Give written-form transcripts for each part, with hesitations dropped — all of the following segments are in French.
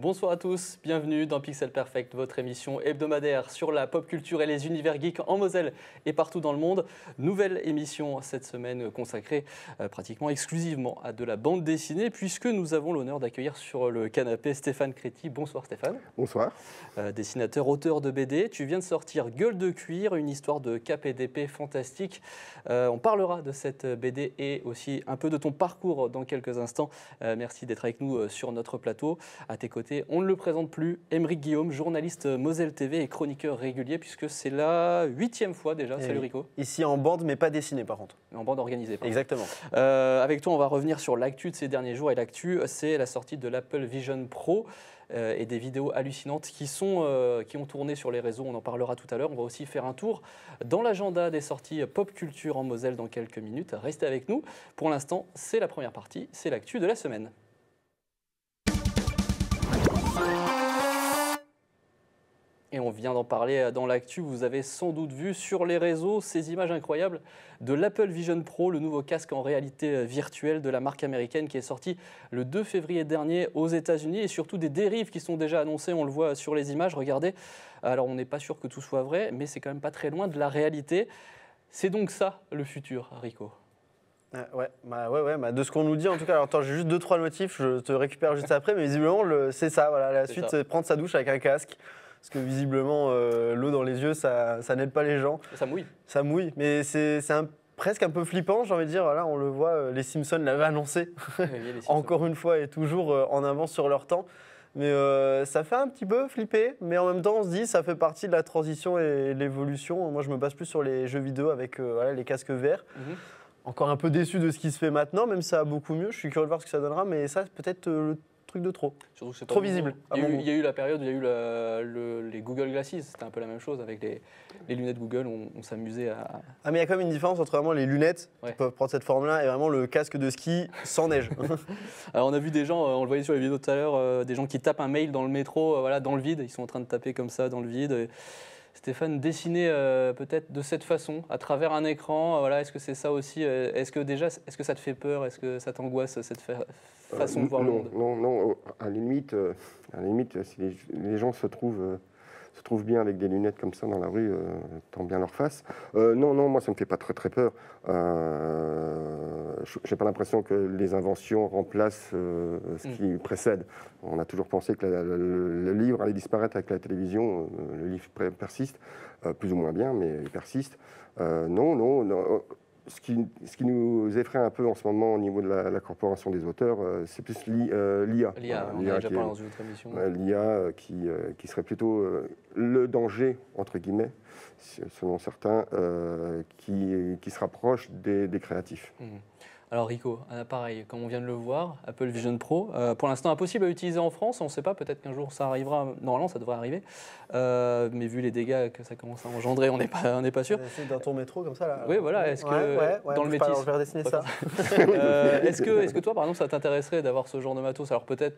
Bonsoir à tous, bienvenue dans Pixel Perfect, votre émission hebdomadaire sur la pop culture et les univers geeks en Moselle et partout dans le monde. Nouvelle émission cette semaine consacrée pratiquement exclusivement à de la bande dessinée, puisque nous avons l'honneur d'accueillir sur le canapé Stéphane Créti. Bonsoir Stéphane. Bonsoir. Dessinateur, auteur de BD. Tu viens de sortir Gueule de cuir, une histoire de cap et d'épée fantastique. On parlera de cette BD et aussi un peu de ton parcours dans quelques instants. Merci d'être avec nous sur notre plateau. À tes côtés, on ne le présente plus, Aymeric Guillaume, journaliste Moselle TV et chroniqueur régulier, puisque c'est la 8e fois déjà. Salut Rico. Ici en bande, mais pas dessinée par contre. En bande organisée. Exactement. Avec toi, on va revenir sur l'actu de ces derniers jours. Et l'actu, c'est la sortie de l'Apple Vision Pro et des vidéos hallucinantes qui ont tourné sur les réseaux. On en parlera tout à l'heure. On va aussi faire un tour dans l'agenda des sorties pop culture en Moselle dans quelques minutes. Restez avec nous. Pour l'instant, c'est la première partie. C'est l'actu de la semaine. Et on vient d'en parler dans l'actu, vous avez sans doute vu sur les réseaux ces images incroyables de l'Apple Vision Pro, le nouveau casque en réalité virtuelle de la marque américaine qui est sorti le 2 février dernier aux États-Unis, et surtout des dérives qui sont déjà annoncées, on le voit sur les images, regardez. Alors on n'est pas sûr que tout soit vrai, mais c'est quand même pas très loin de la réalité. C'est donc ça le futur, Rico. Ouais, de ce qu'on nous dit en tout cas. Alors attends, j'ai juste 2-3 notifs, je te récupère juste après, mais visiblement c'est ça, voilà, la suite c'est prendre sa douche avec un casque. Parce que visiblement, l'eau dans les yeux, ça n'aide pas les gens. Ça mouille. Ça mouille, mais c'est presque un peu flippant, j'ai envie de dire. Voilà, on le voit, les Simpsons l'avaient annoncé, encore une fois, et toujours en avance sur leur temps. Mais ça fait un petit peu flipper, mais en même temps, on se dit ça fait partie de la transition et de l'évolution. Moi, je me base plus sur les jeux vidéo avec les casques VR. Encore un peu déçu de ce qui se fait maintenant, même si ça va beaucoup mieux. Je suis curieux de voir ce que ça donnera, mais ça, c'est peut-être le truc de trop. Surtout que c'est trop visible. Il y a eu la période où il y a eu les Google Glasses, c'était un peu la même chose avec les lunettes Google, on s'amusait à... Ah mais il y a quand même une différence entre vraiment les lunettes qui peuvent prendre cette forme-là et vraiment le casque de ski sans neige. Alors on a vu des gens, on le voyait sur les vidéos tout à l'heure, des gens qui tapent un mail dans le métro, voilà, dans le vide, ils sont en train de taper comme ça dans le vide. Stéphane, dessiner peut-être de cette façon, à travers un écran, voilà, est-ce que c'est ça aussi est-ce que ça te fait peur? Est-ce que ça t'angoisse, cette façon de voir le monde? Non, à la limite si les gens se trouvent bien avec des lunettes comme ça dans la rue, tant bien leur face. Non, moi ça me fait pas très peur. J'ai pas l'impression que les inventions remplacent ce qui précède. On a toujours pensé que le livre allait disparaître avec la télévision. Le livre persiste, plus ou moins bien, mais il persiste. Non. Ce qui nous effraie un peu en ce moment au niveau de la corporation des auteurs, c'est plus l'IA. L'IA, on a déjà parlé dans une autre émission. L'IA qui serait plutôt le danger, entre guillemets, selon certains, qui se rapproche des créatifs. Alors Rico, un appareil, comme on vient de le voir, Apple Vision Pro, pour l'instant impossible à utiliser en France, on ne sait pas, peut-être qu'un jour ça arrivera, normalement ça devrait arriver, mais vu les dégâts que ça commence à engendrer, on n'est pas sûr. C'est dans ton métro comme ça là. Oui, voilà, est-ce que dans le métis... Je vais redessiner ça. Est-ce que toi par exemple ça t'intéresserait d'avoir ce genre de matos? Alors peut-être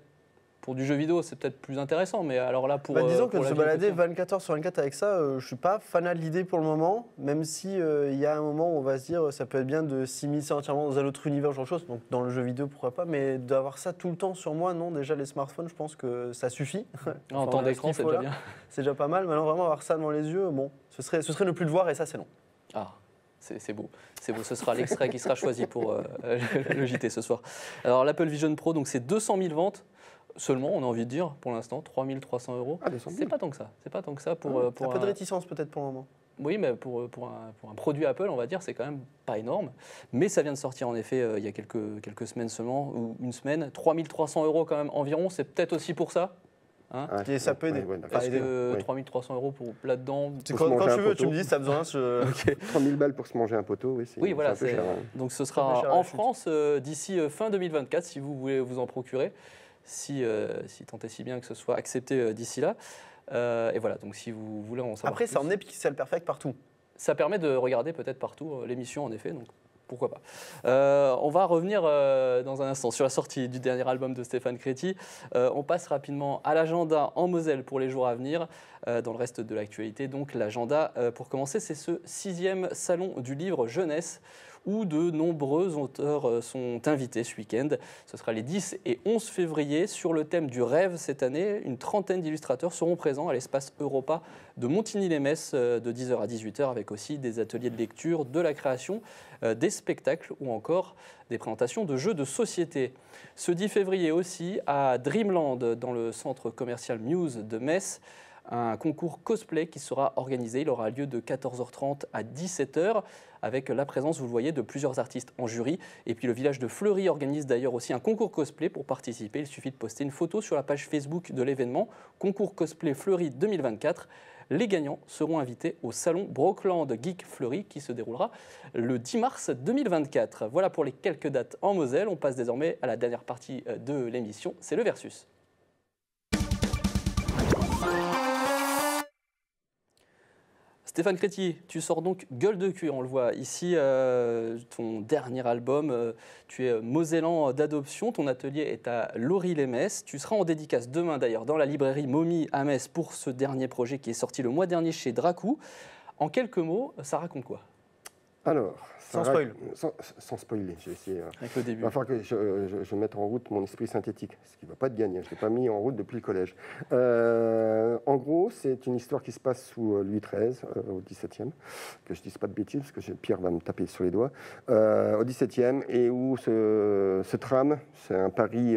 pour du jeu vidéo, c'est peut-être plus intéressant, mais alors là, pour... disons que de se balader 24 heures sur 24 avec ça, je ne suis pas fanat de l'idée pour le moment, même si il y a un moment où on va se dire ça peut être bien de s'immiscer entièrement dans un autre univers, genre de choses, donc dans le jeu vidéo, pourquoi pas, mais d'avoir ça tout le temps sur moi, non, déjà les smartphones, je pense que ça suffit. En temps d'écran, c'est déjà bien. C'est déjà pas mal, maintenant vraiment avoir ça devant les yeux, bon, ce serait ne plus le voir et ça, c'est non. Ah. C'est beau, ce sera l'extrait qui sera choisi pour le JT ce soir. Alors l'Apple Vision Pro, donc c'est 200 000 ventes seulement, on a envie de dire, pour l'instant, 3 300 €. Ah, c'est pas tant que ça, pour un peu de réticence peut-être pour le moment. Oui, mais pour un produit Apple, on va dire, c'est quand même pas énorme. Mais ça vient de sortir en effet il y a quelques semaines seulement, ou une semaine. 3 300 € quand même environ, c'est peut-être aussi pour ça. Hein, et ça peut aider. Est-ce que 3 300 € pour là-dedans? Quand tu veux, tu me dis, ça a besoin. 3 000 balles pour se manger un poteau, oui, oui, voilà, c'est un peu cher. Donc ce sera en France d'ici fin 2024, si vous voulez vous en procurer, si tant est si bien que ce soit accepté d'ici là. Et voilà, donc si vous voulez en savoir Après, plus, ça emmenait Pixel Perfect partout. Ça permet de regarder peut-être partout l'émission, en effet, donc pourquoi pas. On va revenir dans un instant sur la sortie du dernier album de Stéphane Créti. On passe rapidement à l'agenda en Moselle pour les jours à venir. Dans le reste de l'actualité, donc l'agenda, pour commencer, c'est ce 6e salon du livre jeunesse où de nombreux auteurs sont invités ce week-end. Ce sera les 10 et 11 février. Sur le thème du rêve cette année, une trentaine d'illustrateurs seront présents à l'espace Europa de Montigny-lès-Metz de 10h à 18h, avec aussi des ateliers de lecture, de la création, des spectacles ou encore des présentations de jeux de société. Ce 10 février aussi, à Dreamland, dans le centre commercial Muse de Metz, un concours cosplay qui sera organisé. Il aura lieu de 14h30 à 17h avec la présence, vous le voyez, de plusieurs artistes en jury. Et puis le village de Fleury organise d'ailleurs aussi un concours cosplay. Pour participer, il suffit de poster une photo sur la page Facebook de l'événement Concours cosplay Fleury 2024. Les gagnants seront invités au salon Brockland Geek Fleury qui se déroulera le 10 mars 2024. Voilà pour les quelques dates en Moselle. On passe désormais à la dernière partie de l'émission, c'est le Versus. Stéphane Crétier, tu sors donc Gueule de cuir, on le voit ici, ton dernier album, tu es mosellan d'adoption, ton atelier est à Lorry-les-Metz, tu seras en dédicace demain d'ailleurs dans la librairie Momie à Metz pour ce dernier projet qui est sorti le mois dernier chez Dracou. En quelques mots, ça raconte quoi? Alors, sans spoil. Sans spoiler, j'ai essayé. Avec le début. Il va falloir que je mette en route mon esprit synthétique, ce qui ne va pas être gagné. Je ne l'ai pas mis en route depuis le collège. En gros, c'est une histoire qui se passe sous Louis XIII, au XVIIe, que je ne dise pas de bêtises, parce que Pierre va me taper sur les doigts, au XVIIe, et où se trame, c'est un Paris...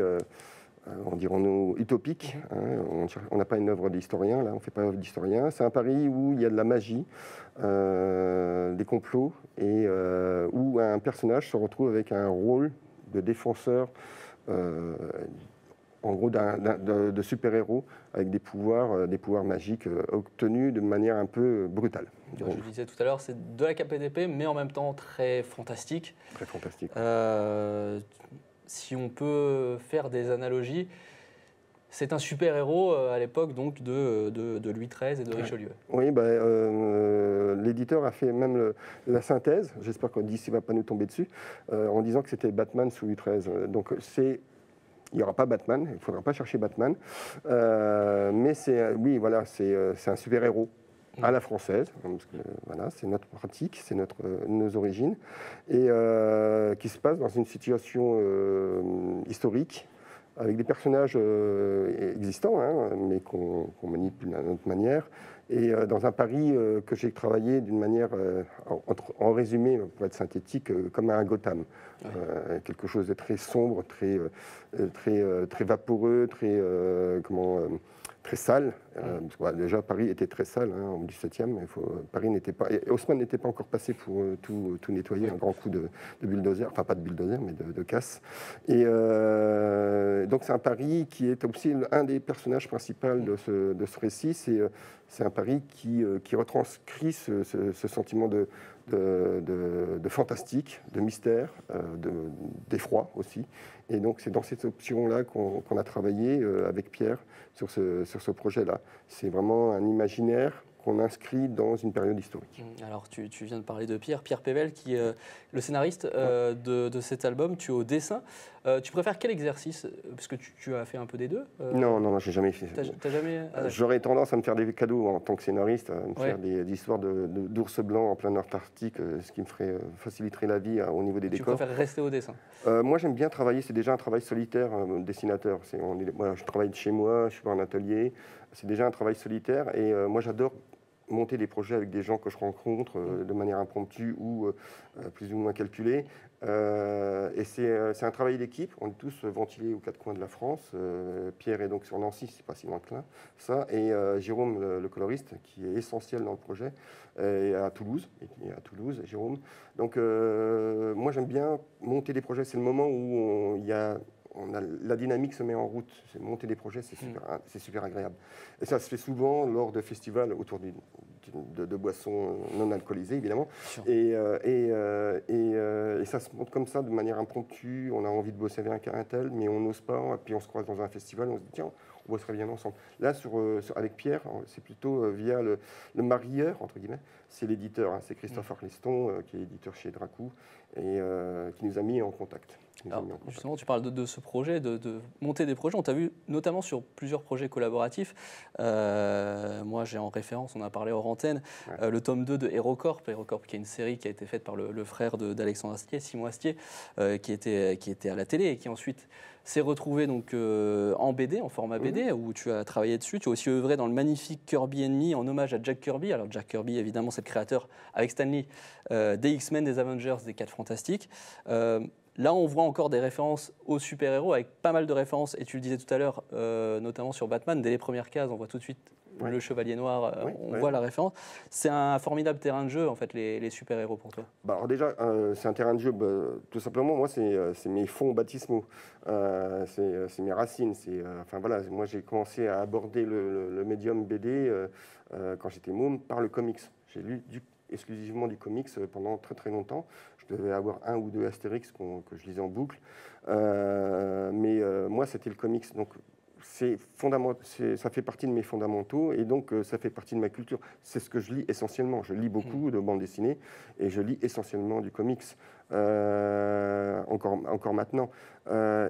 dirons-nous utopique. Hein. On n'a pas une œuvre d'historien, là, on ne fait pas œuvre d'historien. C'est un Paris où il y a de la magie, des complots, et où un personnage se retrouve avec un rôle de défenseur, en gros, de super-héros, avec des pouvoirs magiques obtenus de manière un peu brutale. Je le disais tout à l'heure, c'est de la KPDP, mais en même temps très fantastique. Très fantastique. Si on peut faire des analogies, c'est un super-héros à l'époque donc de Louis XIII et de Richelieu. Oui, l'éditeur a fait même la synthèse, j'espère que DC ne va pas nous tomber dessus, en disant que c'était Batman sous Louis XIII. Donc il n'y aura pas Batman, il ne faudra pas chercher Batman, mais c'est un super-héros à la française, parce que voilà, c'est notre pratique, c'est nos origines, et qui se passe dans une situation historique, avec des personnages existants, hein, mais qu'on manipule à notre manière, et dans un Paris que j'ai travaillé d'une manière, en résumé, pour être synthétique, comme un Gotham. Ouais. Quelque chose de très sombre, très vaporeux, très sale. Déjà, Paris était très sale au XVIIe. Paris n'était pas. Haussmann n'était pas encore passé pour tout nettoyer, un grand coup de bulldozer, enfin pas de bulldozer, mais de casse. Et donc c'est un Paris qui est aussi un des personnages principaux de ce récit. C'est un Paris qui retranscrit ce sentiment de fantastique, de mystère, d'effroi aussi. Et donc c'est dans cette option-là qu'on a travaillé avec Pierre sur ce projet-là. C'est vraiment un imaginaire qu'on inscrit dans une période historique. Alors tu viens de parler de Pierre Pével, qui est le scénariste de cet album. Tu es au dessin. Tu préfères quel exercice? Parce que tu as fait un peu des deux. Non, j'ai jamais fait ça. T'as jamais... J'aurais tendance à me faire des cadeaux en tant que scénariste, à me faire des histoires d'ours blancs en plein Antarctique, ce qui me faciliterait la vie au niveau des décors. Tu préfères rester au dessin? Moi, j'aime bien travailler. C'est déjà un travail solitaire, dessinateur. Je travaille de chez moi, je suis pas en atelier. C'est déjà un travail solitaire. Et moi, j'adore monter des projets avec des gens que je rencontre de manière impromptue ou plus ou moins calculée. Et c'est un travail d'équipe. On est tous ventilés aux quatre coins de la France. Pierre est donc sur Nancy, c'est pas si loin que là. Et Jérôme, le coloriste, qui est essentiel dans le projet, est à Toulouse. Jérôme. Donc moi, j'aime bien monter des projets. C'est le moment où la dynamique se met en route. Monter des projets, c'est super agréable. Et ça se fait souvent lors de festivals autour de boissons non alcoolisées, évidemment. Et ça se monte comme ça, de manière impromptue. On a envie de bosser avec un tel, mais on n'ose pas. Et puis on se croise dans un festival, on se dit tiens, on bosserait bien ensemble. Là, avec Pierre, c'est plutôt via le marieur, entre guillemets. C'est l'éditeur, c'est Christophe Arleston, qui est éditeur chez Dracou, et qui nous a mis en contact. Alors, justement, tu parles de ce projet, de monter des projets. On t'a vu notamment sur plusieurs projets collaboratifs. Moi, j'ai en référence, on a parlé hors antenne, le tome 2 de HeroCorp, qui est une série qui a été faite par le frère d'Alexandre Astier, Simon Astier, qui était à la télé et qui ensuite s'est retrouvé donc, en BD, en format BD, où tu as travaillé dessus. Tu as aussi œuvré dans le magnifique Kirby Enemy en hommage à Jack Kirby. Alors Jack Kirby, évidemment, c'est le créateur, avec Stan Lee, des X-Men, des Avengers, des 4 Fantastiques. Là, on voit encore des références aux super-héros, avec pas mal de références, et tu le disais tout à l'heure, notamment sur Batman, dès les premières cases, on voit tout de suite le Chevalier Noir, on voit la référence. C'est un formidable terrain de jeu, en fait, les super-héros pour toi. Alors déjà, c'est un terrain de jeu, tout simplement, moi, c'est mes fonds baptismaux, c'est mes racines. Enfin, voilà, moi, j'ai commencé à aborder le médium BD quand j'étais môme par le comics. J'ai lu exclusivement du comics pendant très très longtemps. Je devais avoir 1 ou 2 Astérix que je lisais en boucle. Mais moi, c'était le comics. Donc, ça fait partie de mes fondamentaux et donc ça fait partie de ma culture. C'est ce que je lis essentiellement. Je lis beaucoup de bandes dessinées et je lis essentiellement du comics, encore maintenant.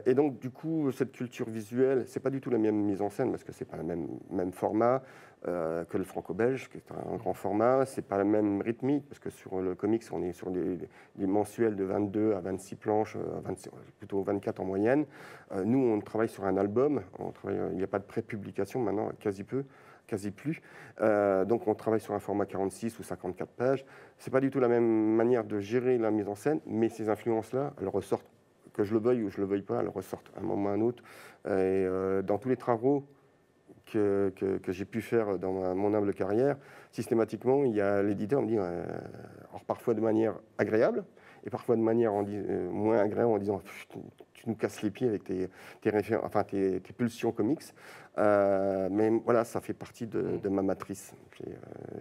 Et donc du coup, cette culture visuelle, c'est pas du tout la même mise en scène parce que c'est pas le même format que le franco-belge, qui est un grand format. C'est pas la même rythmique parce que sur le comics, on est sur des mensuels de 22 à 26 planches, plutôt 24 en moyenne. Nous, on travaille sur un album. Il n'y a pas de pré-publication maintenant, quasi plus. Donc on travaille sur un format 46 ou 54 pages. C'est pas du tout la même manière de gérer la mise en scène, mais ces influences-là, elles ressortent, que je le veuille ou je le veuille pas, elles ressortent à un moment ou à un autre. Et dans tous les travaux que j'ai pu faire dans mon humble carrière, systématiquement, il y a l'éditeur me dit, alors parfois de manière agréable, et parfois de manière moins agréable en disant tu nous casses les pieds avec tes pulsions comics. Mais voilà, ça fait partie de ma matrice.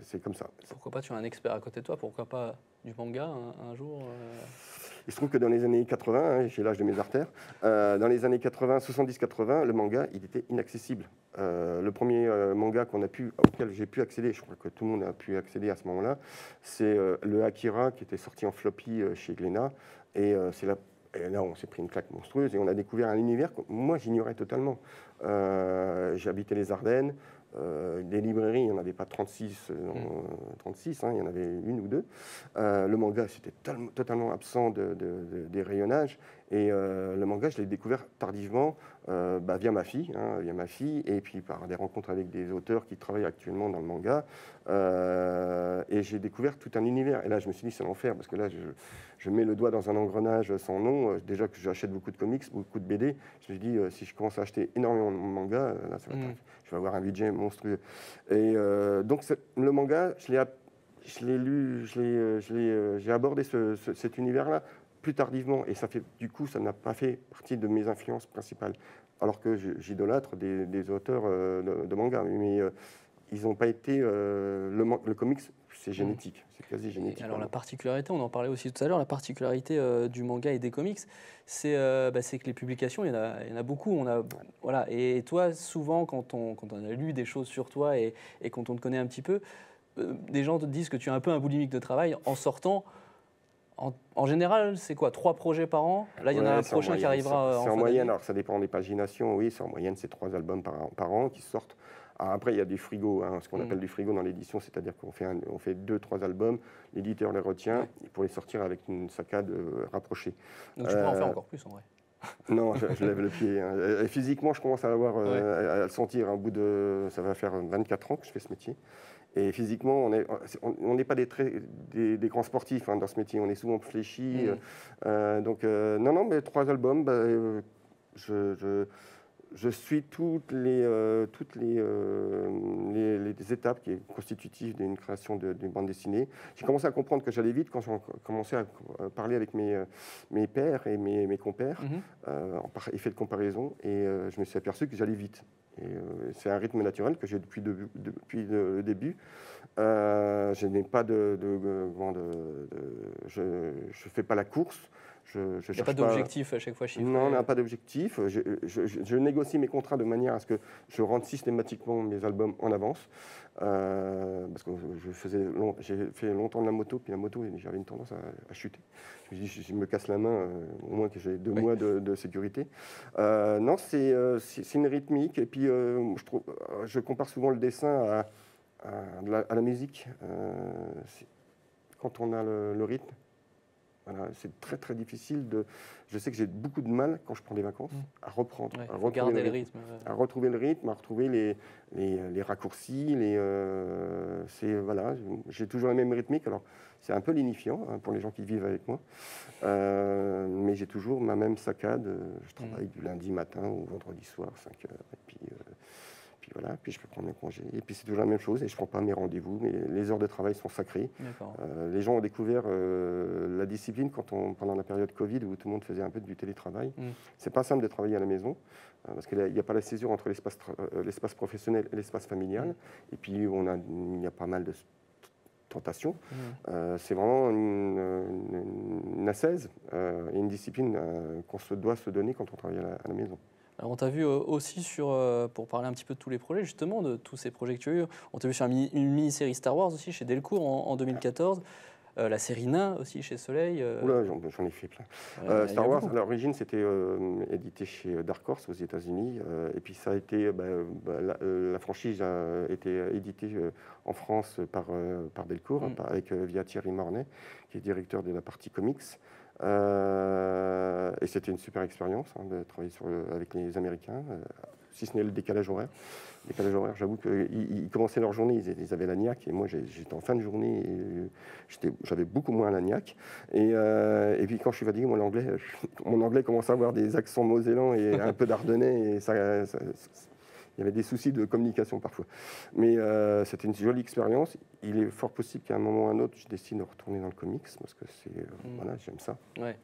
C'est comme ça. Pourquoi pas, tu as un expert à côté de toi, pourquoi pas du manga un jour Il se trouve que dans les années 80, j'ai l'âge de mes artères, dans les années 70-80, le manga, il était inaccessible. Le premier manga auquel j'ai pu accéder, je crois que tout le monde a pu accéder à ce moment-là, c'est le Akira qui était sorti en floppy chez Glénat. Et là, on s'est pris une claque monstrueuse et on a découvert un univers que moi, j'ignorais totalement. J'ai habité les Ardennes. Des librairies, il n'y en avait pas 36, 36 il y en avait 1 ou 2. Le manga, c'était totalement absent des rayonnages. Et le manga, je l'ai découvert tardivement via ma fille, et puis par des rencontres avec des auteurs qui travaillent actuellement dans le manga. Et j'ai découvert tout un univers. Et là, je me suis dit, c'est l'enfer, parce que là, je mets le doigt dans un engrenage sans nom. Déjà que j'achète beaucoup de comics, beaucoup de BD. Je me suis dit, si je commence à acheter énormément de manga, là, ça va je vais avoir un budget monstrueux. Et donc, le manga, je l'ai lu, j'ai abordé cet univers-là plus tardivement. Et du coup, ça n'a pas fait partie de mes influences principales. Alors que j'idolâtre des auteurs de manga. Mais ils n'ont pas été... le comics, c'est génétique, c'est quasi génétique. Alors la particularité, on en parlait aussi tout à l'heure, la particularité du manga et des comics, c'est que les publications, il y en a beaucoup. Voilà. Et toi, souvent, quand on a lu des choses sur toi et quand on te connaît un petit peu, des gens te disent que tu es un peu un boulimique de travail en sortant... En général, c'est quoi, 3 projets par an? Là, il y en a un prochain qui arrivera en fin C'est en moyenne, d'année. alors ça dépend des paginations, oui, c'est en moyenne, c'est 3 albums par an qui sortent. Alors après, il y a du frigo, ce qu'on appelle du frigo dans l'édition, c'est-à-dire qu'on fait 2-3 albums, l'éditeur les retient pour les sortir avec une saccade rapprochée. Donc tu pourrais en faire encore plus, en vrai. Non, je lève le pied. Et physiquement, je commence à à le sentir. Ça va faire 24 ans que je fais ce métier. Et physiquement, on n'est pas des grands sportifs dans ce métier. On est souvent fléchis. Donc, non, mais 3 albums, je suis toutes les étapes qui sont constitutives d'une création d'une bande dessinée. J'ai commencé à comprendre que j'allais vite quand j'ai commencé à parler avec mes pairs et mes compères, en effet de comparaison, et je me suis aperçu que j'allais vite. C'est un rythme naturel que j'ai depuis le début. Je n'ai pas je fais pas la course. Je Il n'y a pas d'objectif à chaque fois chiffré. Non, on n'a pas d'objectif. Je négocie mes contrats de manière à ce que je rentre systématiquement mes albums en avance. Parce que j'ai fait longtemps de la moto, puis la moto, j'avais une tendance à chuter. Je me dis, je me casse la main, au moins que j'ai 2 mois de sécurité. Non, c'est une rythmique. Et puis, je compare souvent le dessin à la musique. Quand on a le rythme, voilà, c'est très très difficile Je sais que j'ai beaucoup de mal quand je prends des vacances à reprendre, à retrouver le rythme, à retrouver les raccourcis. Voilà, j'ai toujours la même rythmique. Alors c'est un peu lénifiant pour les gens qui vivent avec moi, mais j'ai toujours ma même saccade. Je travaille du lundi matin au vendredi soir, 5 heures, et puis voilà, puis je peux prendre mes congés. Et puis c'est toujours la même chose, et je ne prends pas mes rendez-vous, mais les heures de travail sont sacrées. Les gens ont découvert la discipline pendant la période Covid, où tout le monde faisait un peu du télétravail. C'est pas simple de travailler à la maison, parce qu'il n'y a pas la césure entre l'espace professionnel et l'espace familial. Et puis il y a pas mal de tentations. C'est vraiment une ascèse et une discipline qu'on doit se donner quand on travaille à la maison. Alors on t'a vu aussi pour parler un petit peu de tous les projets, justement, de tous ces projets que tu as eu. On t'a vu sur une mini-série Star Wars aussi chez Delcourt en 2014. La série Nain aussi chez Soleil. Oula, j'en ai fait plein. Star Wars, à l'origine, c'était édité chez Dark Horse aux États-Unis. Et puis ça a été, la franchise a été éditée en France par Delcourt, via Thierry Mornay, qui est directeur de la partie comics. Et c'était une super expérience de travailler avec les Américains, si ce n'est le décalage horaire. J'avoue qu'ils commençaient leur journée, ils avaient la niaque, et moi j'étais en fin de journée, et j'avais beaucoup moins la niaque. Et puis quand je suis fatigué, mon anglais commence à avoir des accents mosellans et un peu d'ardennais, et il y avait des soucis de communication parfois. Mais c'était une jolie expérience. Il est fort possible qu'à un moment ou à un autre, je décide de retourner dans le comics, parce que voilà, j'aime ça. Ouais.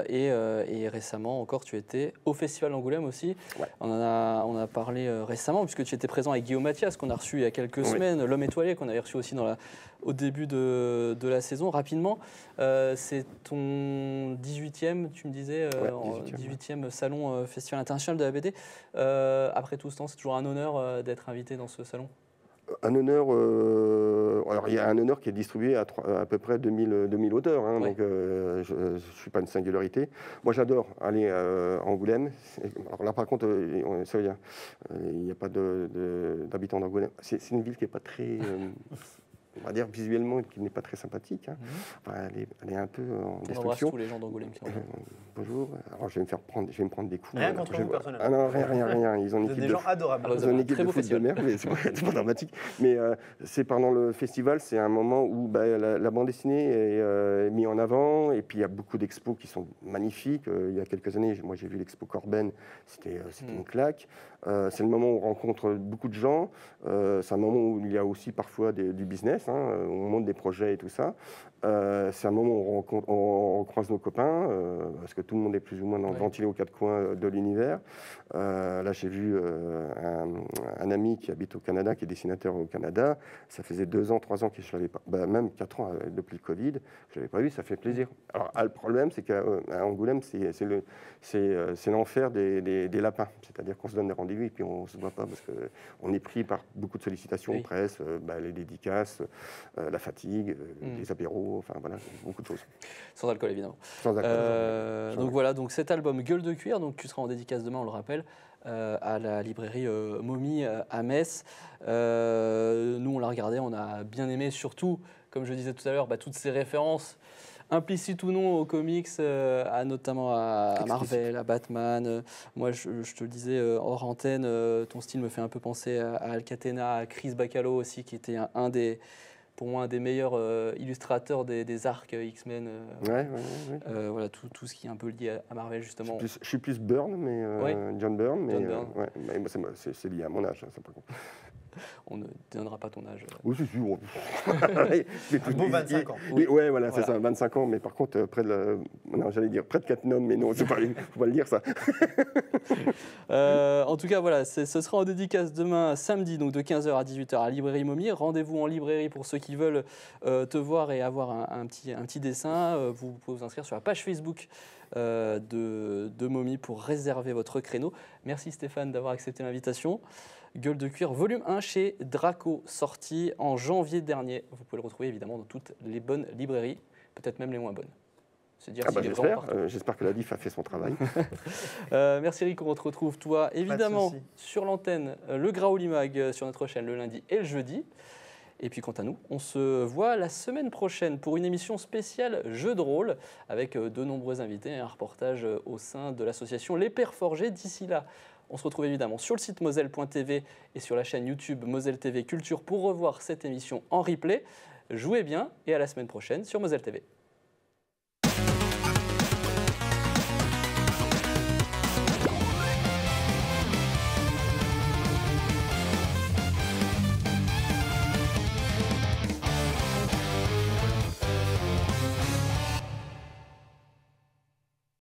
Et récemment encore, tu étais au Festival d'Angoulême aussi. Ouais. On a parlé récemment, puisque tu étais présent avec Guillaume Mathias, qu'on a reçu il y a quelques semaines, l'homme étoilé, qu'on avait reçu aussi au début de la saison. Rapidement, c'est ton 18e, tu me disais, 18e salon Festival international de la BD. Après tout ce temps, c'est toujours un honneur d'être invité dans ce salon. Un honneur, alors il y a un honneur qui est distribué à peu près 2000 auteurs, donc je ne suis pas une singularité. Moi j'adore aller à Angoulême. Alors là par contre, il n'y a pas d'habitants d'Angoulême. C'est une ville qui n'est pas très, on va dire visuellement, qui n'est pas très sympathique. Enfin, elle est un peu en destruction. On embrasse tous les gens d'Angoulême qui sont là. Bonjour. Alors je vais me prendre des coups. Rien contre vous personnellement. Ah non, rien. Ils ont des gens adorables. Ils ont une équipe de foot de merde, mais c'est pas dramatique. Mais c'est pendant le festival, c'est un moment où la bande dessinée est mise en avant, et puis il y a beaucoup d'expos qui sont magnifiques. Il y a quelques années, moi j'ai vu l'expo Corben, c'était une claque. C'est le moment où on rencontre beaucoup de gens. C'est un moment où il y a aussi parfois du business, où on monte des projets et tout ça. C'est un moment où on croise nos copains, parce que tout le monde est plus ou moins ventilé aux quatre coins de l'univers. Là, j'ai vu un ami qui habite au Canada, qui est dessinateur au Canada. Ça faisait 2 ans, 3 ans que je ne l'avais pas, même 4 ans depuis le Covid, je ne l'avais pas vu, ça fait plaisir. Alors, le problème, c'est qu'à Angoulême, c'est l'enfer des lapins. C'est-à-dire qu'on se donne des rendez-vous et puis on ne se voit pas parce qu'on est pris par beaucoup de sollicitations, presse, les dédicaces, la fatigue, les apéros, enfin voilà, beaucoup de choses. Sans alcool, évidemment. Sans alcool. Donc voilà, donc cet album Gueule de cuir, donc tu seras en dédicace demain, on le rappelle, à la librairie Momie à Metz. Nous, on l'a regardé, on a bien aimé, surtout, comme je disais tout à l'heure, toutes ces références implicites ou non aux comics, notamment à Marvel, à Batman. Moi, je te le disais hors antenne, ton style me fait un peu penser à Alcatena, à Chris Bacalo aussi, qui était pour moi un des meilleurs illustrateurs des arcs X-Men. Voilà, tout ce qui est un peu lié à Marvel, justement. Je suis plus Byrne, John Byrne, mais c'est lié à mon âge, ça par contre. On ne donnera pas ton âge. Oui, si. Un beau 25 ans. Oui, ouais, voilà, c'est ça, 25 ans, mais par contre, près de Catnum, mais non, faut pas le dire ça. En tout cas, voilà, ce sera en dédicace demain, samedi, donc de 15h à 18h à Librairie Momie. Rendez-vous en librairie pour ceux qui veulent te voir et avoir un petit dessin. Vous pouvez vous inscrire sur la page Facebook de Momie pour réserver votre créneau. Merci Stéphane d'avoir accepté l'invitation. Gueule de cuir, volume 1 chez Draco, sorti en janvier dernier. Vous pouvez le retrouver évidemment dans toutes les bonnes librairies, peut-être même les moins bonnes. J'espère que la DIF a fait son travail. Merci Eric, on te retrouve toi évidemment sur l'antenne, le Graouli Mag sur notre chaîne le lundi et le jeudi. Et puis quant à nous, on se voit la semaine prochaine pour une émission spéciale jeux de rôle avec de nombreux invités et un reportage au sein de l'association Les Pères Forgés. D'ici là, on se retrouve évidemment sur le site moselle.tv et sur la chaîne YouTube Moselle TV Culture pour revoir cette émission en replay. Jouez bien et à la semaine prochaine sur Moselle TV.